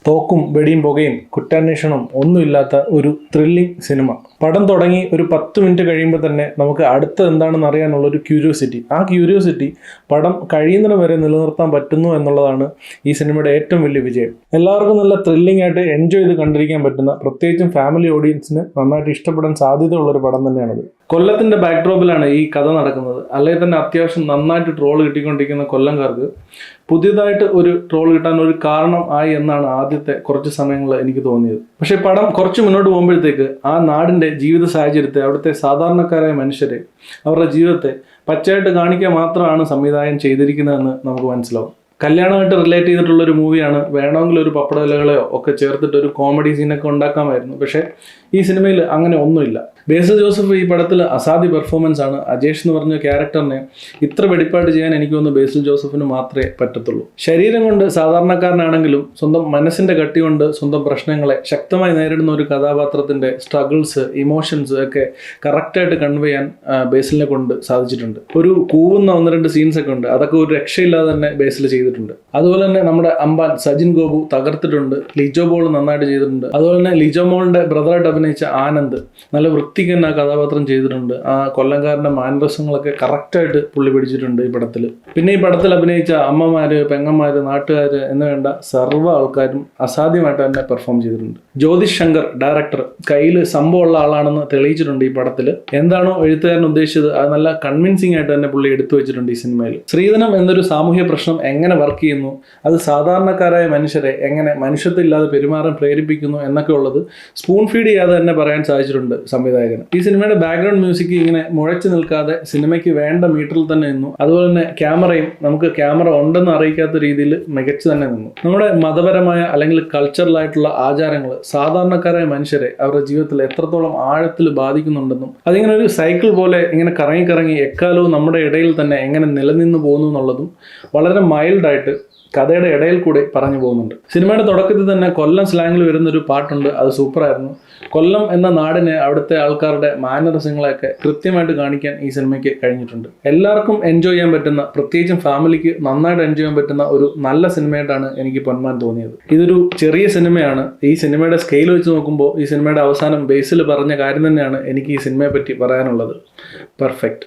തോക്കും വെടിയും പുകയും കുറ്റാന്വേഷണം ഒന്നുമില്ലാത്ത ഒരു ത്രില്ലിംഗ് സിനിമ. പടം തുടങ്ങി ഒരു 10 മിനിറ്റ് കഴിയുമ്പോൾ തന്നെ നമുക്ക് അടുത്ത എന്താണെന്ന് അറിയാനുള്ള ഒരു ക്യൂരിയോസിറ്റി, ആ ക്യൂരിയോസിറ്റി പടം കഴിയുന്നതിന് വരെ നിലനിർത്താൻ പറ്റുന്നു എന്നുള്ളതാണ് ഈ സിനിമയുടെ ഏറ്റവും വലിയ വിജയം. എല്ലാവർക്കും നല്ല ത്രില്ലിംഗ് ആയിട്ട് എൻജോയ് ചെയ്ത് കണ്ടിരിക്കാൻ പറ്റുന്ന, പ്രത്യേകിച്ചും ഫാമിലി ഓഡിയൻസിന് നന്നായിട്ട് ഇഷ്ടപ്പെടാൻ സാധ്യതയുള്ളൊരു പടം തന്നെയാണത്. കൊല്ലത്തിന്റെ ബാക്ക്ഡ്രോപ്പിലാണ് ഈ കഥ നടക്കുന്നത്. അല്ലെങ്കിൽ തന്നെ അത്യാവശ്യം നന്നായിട്ട് ട്രോൾ കിട്ടിക്കൊണ്ടിരിക്കുന്ന കൊല്ലംകാർക്ക് പുതിയതായിട്ട് ഒരു ട്രോൾ കിട്ടാൻ ഒരു കാരണം ആയി എന്നാണ് ആദ്യത്തെ കുറച്ച് സമയങ്ങളിൽ എനിക്ക് തോന്നിയത്. പക്ഷേ പടം കുറച്ച് മുന്നോട്ട് പോകുമ്പോഴത്തേക്ക് ആ നാടിൻ്റെ ജീവിത സാഹചര്യത്തെ, അവിടുത്തെ സാധാരണക്കാരായ മനുഷ്യരെ, അവരുടെ ജീവിതത്തെ പച്ചയായിട്ട് കാണിക്കാൻ മാത്രമാണ് സംവിധായകൻ ചെയ്തിരിക്കുന്നതെന്ന് നമുക്ക് മനസ്സിലാവും. കല്യാണമായിട്ട് റിലേറ്റ് ചെയ്തിട്ടുള്ളൊരു മൂവിയാണ്. വേണമെങ്കിൽ ഒരു പപ്പട ഇലകളെയോ ഒക്കെ ചേർത്തിട്ട് ഒരു കോമഡി സീനൊക്കെ ഉണ്ടാക്കാമായിരുന്നു. പക്ഷേ ഈ സിനിമയിൽ അങ്ങനെ ഒന്നുമില്ല. ബേസിൽ ജോസഫ് ഈ പടത്തിൽ അസാധ്യ പെർഫോമൻസ് ആണ്. അജേഷ് എന്ന് പറഞ്ഞ ക്യാരക്ടറിനെ ഇത്ര വെടിപ്പായിട്ട് ചെയ്യാൻ എനിക്ക് തോന്നുന്നു ബേസിൽ ജോസഫിന് മാത്രമേ പറ്റത്തുള്ളൂ. ശരീരം കൊണ്ട് സാധാരണക്കാരനാണെങ്കിലും സ്വന്തം മനസ്സിന്റെ കട്ടി കൊണ്ട് സ്വന്തം പ്രശ്നങ്ങളെ ശക്തമായി നേരിടുന്ന ഒരു കഥാപാത്രത്തിന്റെ സ്ട്രഗിൾസ്, ഇമോഷൻസ് ഒക്കെ കറക്റ്റായിട്ട് കൺവേ ചെയ്യാൻ ബേസിലിനെ കൊണ്ട് സാധിച്ചിട്ടുണ്ട്. ഒരു കൂവുന്ന 1-2 സീൻസ് ഒക്കെ ഉണ്ട്. അതൊക്കെ ഒരു രക്ഷയില്ലാതെ തന്നെ ബേസിൽ ചെയ്തിട്ടുണ്ട്. അതുപോലെ തന്നെ നമ്മുടെ അമ്പാൻ സജിൻ ഗോപു തകർത്തിട്ടുണ്ട്. ലിജോ മോൾ നന്നായിട്ട് ചെയ്തിട്ടുണ്ട്. അതുപോലെ തന്നെ ലിജോ മോളിന്റെ ബ്രദറായിട്ട് അഭിനയിച്ച ആനന്ദ് നല്ല വൃത്തിക്ക് തന്നെ ആ കഥാപാത്രം ചെയ്തിട്ടുണ്ട്. ആ കൊല്ലംകാരന്റെ മാനരസങ്ങളൊക്കെ കറക്റ്റായിട്ട് പുള്ളി പിടിച്ചിട്ടുണ്ട് ഈ പടത്തിൽ. പിന്നെ ഈ പടത്തിൽ അഭിനയിച്ച അമ്മമാര്, പെങ്ങന്മാര്, നാട്ടുകാര് എന്ന് വേണ്ട സർവ്വ ആൾക്കാരും അസാധ്യമായിട്ട് തന്നെ പെർഫോം ചെയ്തിട്ടുണ്ട്. ജ്യോതിഷ് ശങ്കർ ഡയറക്ടർ കയ്യിൽ സംഭവമുള്ള ആളാണെന്ന് തെളിയിച്ചിട്ടുണ്ട് ഈ പടത്തിൽ. എന്താണോ എഴുത്തുകാരൻ ഉദ്ദേശിച്ചത് അത് നല്ല കൺവിൻസിംഗ് ആയിട്ട് തന്നെ പുള്ളി എടുത്തു വെച്ചിട്ടുണ്ട് ഈ സിനിമയിൽ. സ്ത്രീധനം എന്നൊരു സാമൂഹ്യ പ്രശ്നം എങ്ങനെ വർക്ക് ചെയ്യുന്നു, അത് സാധാരണക്കാരായ മനുഷ്യരെ എങ്ങനെ മനുഷ്യത്വമില്ലാതെ പെരുമാറാൻ പ്രേരിപ്പിക്കുന്നു എന്നൊക്കെ ഉള്ളത് സ്പൂൺ ഫീഡ് ചെയ്യാതെ തന്നെ പറയാൻ സാധിച്ചിട്ടുണ്ട് സംവിധായകൻ. ഈ സിനിമയുടെ ബാക്ക്ഗ്രൗണ്ട് മ്യൂസിക് ഇങ്ങനെ മുഴച്ചു നിൽക്കാതെ സിനിമയ്ക്ക് വേണ്ട മീറ്ററിൽ തന്നെ നിന്നു. അതുപോലെ തന്നെ ക്യാമറയും നമുക്ക് ക്യാമറ ഉണ്ടെന്ന് അറിയിക്കാത്ത രീതിയിൽ മികച്ചു തന്നെ നിന്നു. നമ്മുടെ മതപരമായ അല്ലെങ്കിൽ കൾച്ചറലായിട്ടുള്ള ആചാരങ്ങൾ സാധാരണക്കാരായ മനുഷ്യരെ അവരുടെ ജീവിതത്തിൽ എത്രത്തോളം ആഴത്തിൽ ബാധിക്കുന്നുണ്ടെന്നും അതിങ്ങനെ ഒരു സൈക്കിൾ പോലെ ഇങ്ങനെ കറങ്ങി എക്കാലവും നമ്മുടെ ഇടയിൽ തന്നെ എങ്ങനെ നിലനിന്ന് പോകുന്നു എന്നുള്ളതും വളരെ മൈൽഡായിട്ട് കഥയുടെ ഇടയിൽ കൂടെ പറഞ്ഞു പോകുന്നുണ്ട്. സിനിമയുടെ തുടക്കത്തിൽ തന്നെ കൊല്ലം സ്ലാങ്ങിൽ വരുന്നൊരു പാട്ടുണ്ട്. അത് സൂപ്പറായിരുന്നു. കൊല്ലം എന്ന നാടിനെ, അവിടുത്തെ ആൾക്കാരുടെ മാനരസങ്ങളെയൊക്കെ കൃത്യമായിട്ട് കാണിക്കാൻ ഈ സിനിമയ്ക്ക് കഴിഞ്ഞിട്ടുണ്ട്. എല്ലാവർക്കും എൻജോയ് ചെയ്യാൻ പറ്റുന്ന, പ്രത്യേകിച്ചും ഫാമിലിക്ക് നന്നായിട്ട് എൻജോയ് ചെയ്യാൻ പറ്റുന്ന ഒരു നല്ല സിനിമയായിട്ടാണ് എനിക്ക് പൊന്മാൻ തോന്നിയത്. ഇതൊരു ചെറിയ സിനിമയാണ്. ഈ സിനിമയുടെ സ്കെയിൽ വെച്ച് നോക്കുമ്പോൾ ഈ സിനിമയുടെ അവസാനം ബേസിൽ പറഞ്ഞ കാര്യം തന്നെയാണ് എനിക്ക് ഈ സിനിമയെ പറ്റി പറയാനുള്ളത്. പെർഫെക്റ്റ്.